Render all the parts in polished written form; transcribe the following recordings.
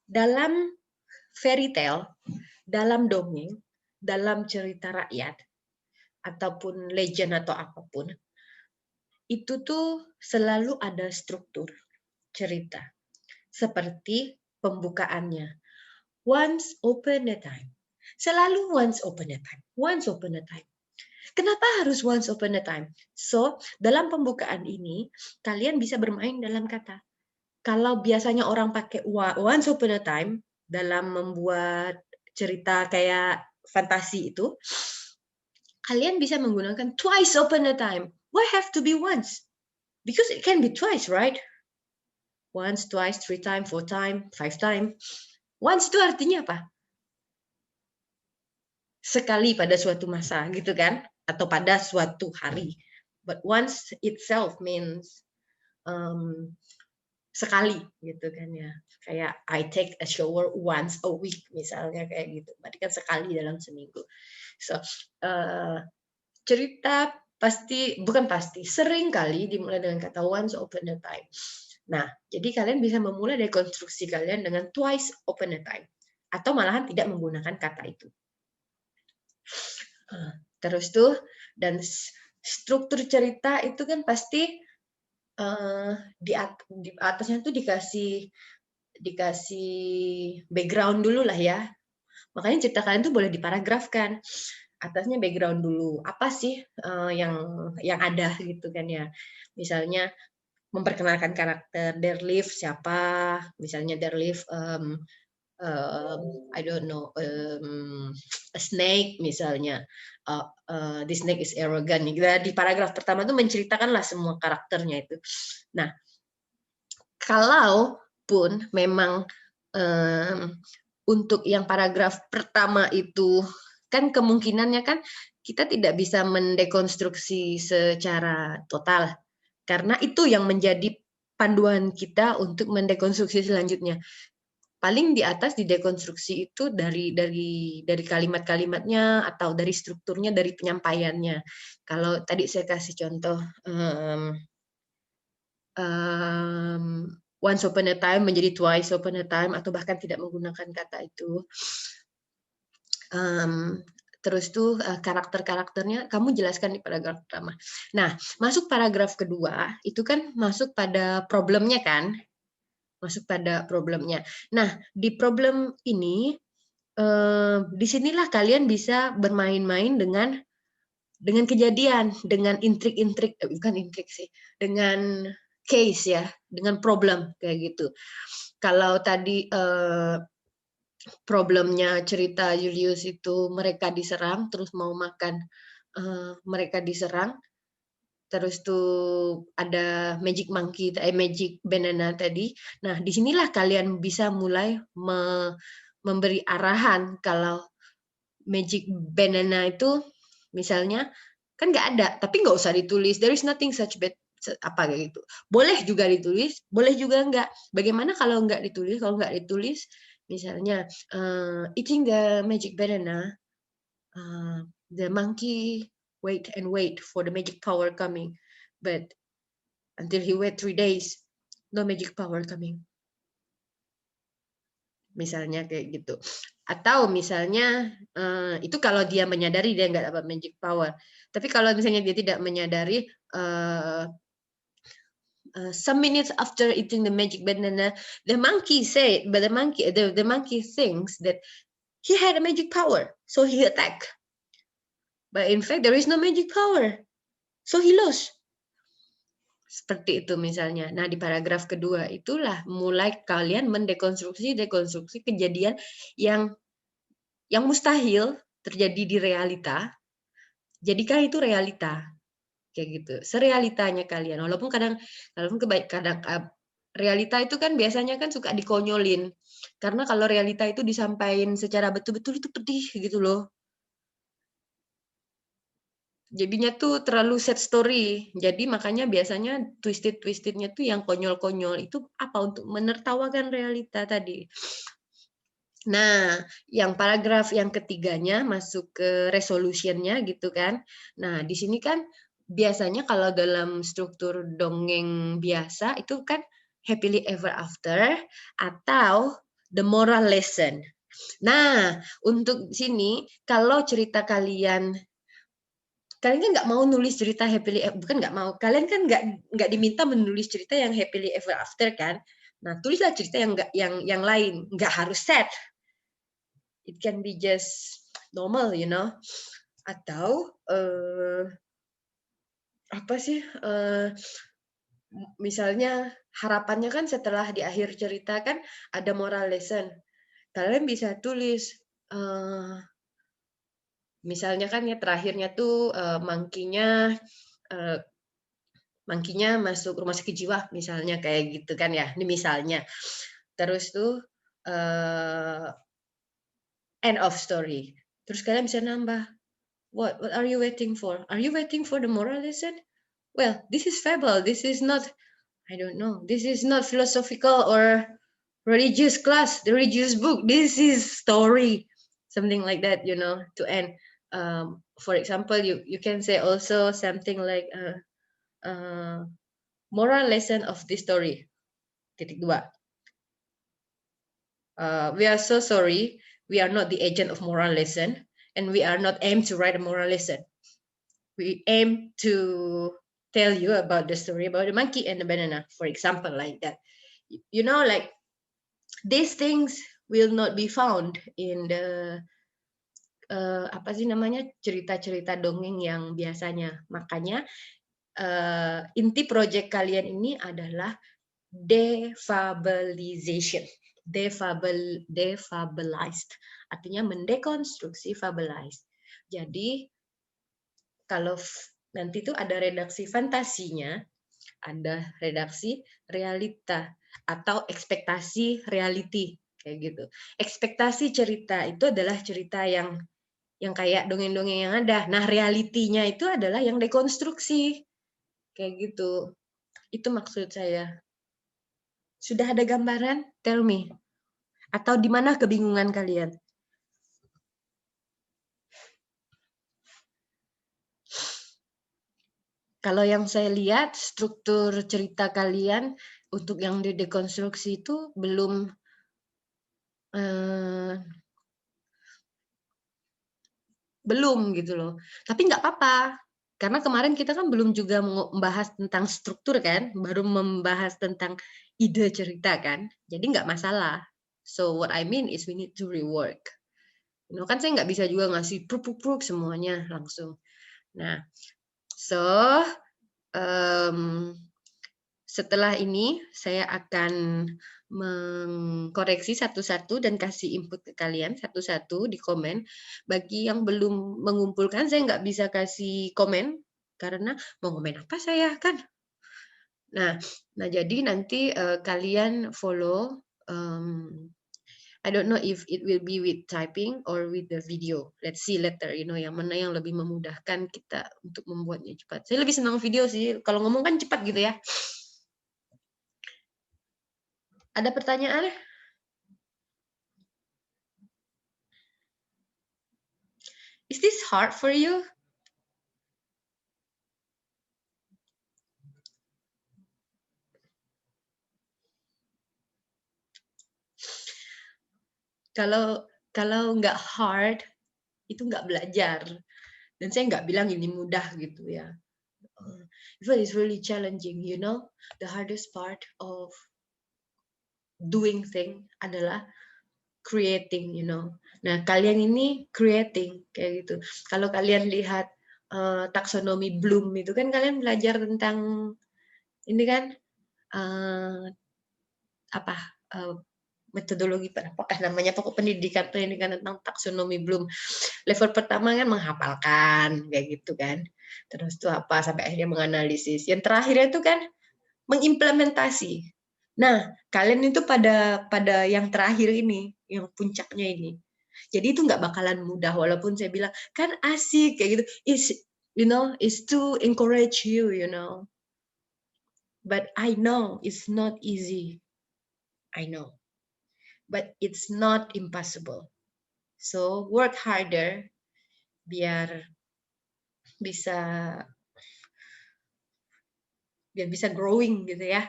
dalam fairy tale, dalam dongeng, dalam cerita rakyat, ataupun legend atau apapun, itu tuh selalu ada struktur cerita. Seperti pembukaannya. Once upon a time. Selalu once upon a time. Once upon a time. Kenapa harus once upon a time? So, dalam pembukaan ini, kalian bisa bermain dalam kata. Kalau biasanya orang pakai once upon a time dalam membuat cerita kayak fantasi itu, kalian bisa menggunakan twice upon a time. Why have to be once? Because it can be twice, right? Once, twice, three time, four time, five time. Once itu artinya apa? Sekali pada suatu masa, gitu kan? Atau pada suatu hari. But once itself means sekali, gitu kan ya. Kayak I take a shower once a week, misalnya kayak gitu. Berarti kan sekali dalam seminggu. So, cerita bukan pasti, sering kali dimulai dengan kata once upon a time. Nah, jadi kalian bisa memulai dari konstruksi kalian dengan twice upon a time. Atau malahan tidak menggunakan kata itu. Terus tuh, dan struktur cerita itu kan pasti di atasnya tuh dikasih background dulu lah ya. Makanya cerita kalian tuh boleh diparagrafkan. Atasnya background dulu. Apa sih yang ada gitu kan ya. Misalnya memperkenalkan karakter Derleaf siapa, misalnya Derleaf I don't know, a snake misalnya, this snake is arrogant. Di paragraf pertama tuh menceritakanlah semua karakternya itu. Nah, kalaupun memang untuk yang paragraf pertama itu kan kemungkinannya kan kita tidak bisa mendekonstruksi secara total karena itu yang menjadi panduan kita untuk mendekonstruksi selanjutnya. Paling di atas didekonstruksi itu dari kalimat-kalimatnya atau dari strukturnya, dari penyampaiannya. Kalau tadi saya kasih contoh once upon a time menjadi twice upon a time atau bahkan tidak menggunakan kata itu. Terus tuh karakter-karakternya kamu jelaskan di paragraf pertama. Nah, masuk paragraf kedua itu kan masuk pada problemnya kan? Masuk pada problemnya. Nah, di problem ini disinilah kalian bisa bermain-main dengan kejadian, dengan intrik-intrik, bukan intrik sih, dengan case ya, dengan problem kayak gitu. Kalau tadi problemnya cerita Julius itu mereka diserang terus mau makan, mereka diserang, terus tuh ada magic monkey, magic banana tadi. Nah, disinilah kalian bisa mulai memberi arahan kalau magic banana itu misalnya kan nggak ada, tapi nggak usah ditulis. There is nothing such bad apa kayak gitu. Boleh juga ditulis, boleh juga enggak. Bagaimana kalau nggak ditulis? Kalau nggak ditulis, misalnya eating the magic banana, the monkey wait and wait for the magic power coming, but until he wait 3 days, no magic power coming. Misalnya kayak gitu. Atau misalnya itu kalau dia menyadari dia nggak dapat magic power. Tapi kalau misalnya dia tidak menyadari some minutes after eating the magic banana, the monkey thinks that he had a magic power, so he attack. But in fact there is no magic power, so he lost. Seperti itu misalnya. Nah, di paragraf kedua itulah mulai kalian dekonstruksi kejadian yang mustahil terjadi di realita. Jadikan itu realita. Kayak gitu. Serealitanya kalian. Walaupun kadang realita itu kan biasanya kan suka dikonyolin. Karena kalau realita itu disampaikan secara betul-betul itu pedih gitu loh. Jadinya tuh terlalu sad story. Jadi makanya biasanya twisted-twistednya tuh yang konyol-konyol itu apa untuk menertawakan realita tadi. Nah, yang paragraf yang ketiganya masuk ke resolution-nya gitu kan. Nah, di sini kan biasanya kalau dalam struktur dongeng biasa itu kan happily ever after atau the moral lesson. Nah, untuk sini kalau cerita kalian kan nggak mau nulis cerita happily, bukan nggak mau, kalian kan nggak diminta menulis cerita yang happily ever after kan. Nah, tulislah cerita yang lain, nggak harus sad. It can be just normal, you know. Atau apa sih? Misalnya harapannya kan setelah di akhir cerita kan ada moral lesson. Kalian bisa tulis misalnya kan ya terakhirnya tuh Monkey-nya masuk rumah sakit jiwa misalnya kayak gitu kan ya. Ini misalnya. Terus tuh end of story. Terus kalian bisa nambah, what are you waiting for? Are you waiting for the moral lesson? Well, this is fable. This is not, I don't know. This is not philosophical or religious class, the religious book. This is story, something like that, you know, to end. For example, you can say also something like moral lesson of this story. Titik dua. We are so sorry. We are not the agent of moral lesson, and we are not aimed to write a moral lesson. We aim to tell you about the story about the monkey and the banana, for example, like that. You know, like these things will not be found in the apa sih namanya cerita-cerita dongeng yang biasanya. Makanya inti project kalian ini adalah defabulization. Defabulized artinya mendekonstruksi fabulized. Jadi kalau nanti tuh ada redaksi fantasinya, ada redaksi realita atau ekspektasi reality kayak gitu. Ekspektasi cerita itu adalah cerita yang kayak dongeng-dongeng yang ada. Nah, realitinya itu adalah yang dekonstruksi. Kayak gitu. Itu maksud saya. Sudah ada gambaran? Tell me. Atau di mana kebingungan kalian? Kalau yang saya lihat, struktur cerita kalian untuk yang didekonstruksi itu belum gitu loh. Tapi nggak apa-apa. Karena kemarin kita kan belum juga membahas tentang struktur kan, baru membahas tentang ide cerita kan. Jadi nggak masalah. So what I mean is we need to rework. You know, kan saya nggak bisa juga ngasih pruk semuanya langsung. Nah, so setelah ini saya akan mengkoreksi satu-satu dan kasih input ke kalian satu-satu di komen. Bagi yang belum mengumpulkan, saya nggak bisa kasih komen karena mau komen apa saya kan. Nah jadi nanti kalian follow. I don't know if it will be with typing or with the video. Let's see later, you know, yang mana yang lebih memudahkan kita untuk membuatnya cepat. Saya lebih senang video sih. Kalau ngomong kan cepat gitu ya. Ada pertanyaan? Is this hard for you? Kalau nggak hard, itu nggak belajar. Dan saya nggak bilang ini mudah gitu ya. If it is really challenging, you know, the hardest part of doing thing adalah creating, you know. Nah, kalian ini creating kayak gitu. Kalau kalian lihat taksonomi Bloom itu kan kalian belajar tentang ini kan metodologi apakah namanya pokok pendidikan tentang taksonomi Bloom. Level pertama kan menghafalkan kayak gitu kan. Terus tuh apa sampai akhirnya menganalisis. Yang terakhirnya itu kan mengimplementasi. Nah, kalian itu pada yang terakhir ini, yang puncaknya ini. Jadi itu nggak bakalan mudah walaupun saya bilang kan asik kayak gitu. Is to encourage you, you know. But I know it's not easy. I know. But it's not impossible. So work harder biar bisa growing gitu ya.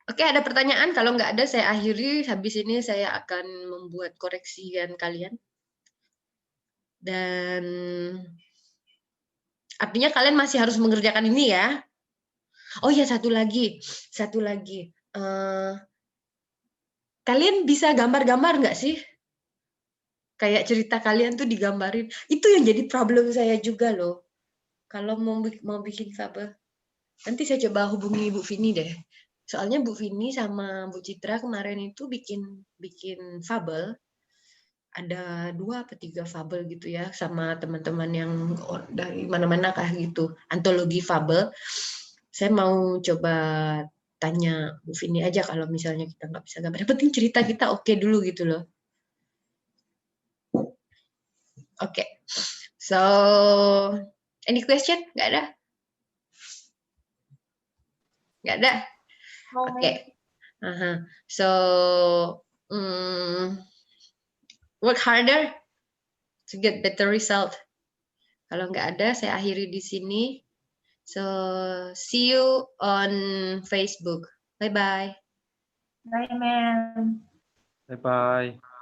Oke, ada pertanyaan? Kalau nggak ada, saya akhiri. Habis ini saya akan membuat koreksian kalian. Dan artinya kalian masih harus mengerjakan ini ya. Oh ya, satu lagi. Kalian bisa gambar-gambar nggak sih? Kayak cerita kalian tuh digambarin. Itu yang jadi problem saya juga loh. Kalau mau bikin fabel. Nanti saya coba hubungi Bu Vini deh. Soalnya Bu Vini sama Bu Citra kemarin itu bikin fabel. Ada 2 atau 3 fabel gitu ya, sama teman-teman yang dari mana-mana kah gitu, antologi fabel. Saya mau coba tanya Bu Vini aja kalau misalnya kita nggak bisa gambar. Yang penting cerita kita oke dulu gitu loh. Oke. So, any question? Nggak ada? Nggak ada? Oke. So, work harder to get better result. Kalau nggak ada, saya akhiri di sini. So, see you on Facebook. Bye-bye. Bye, ma'am. Bye-bye.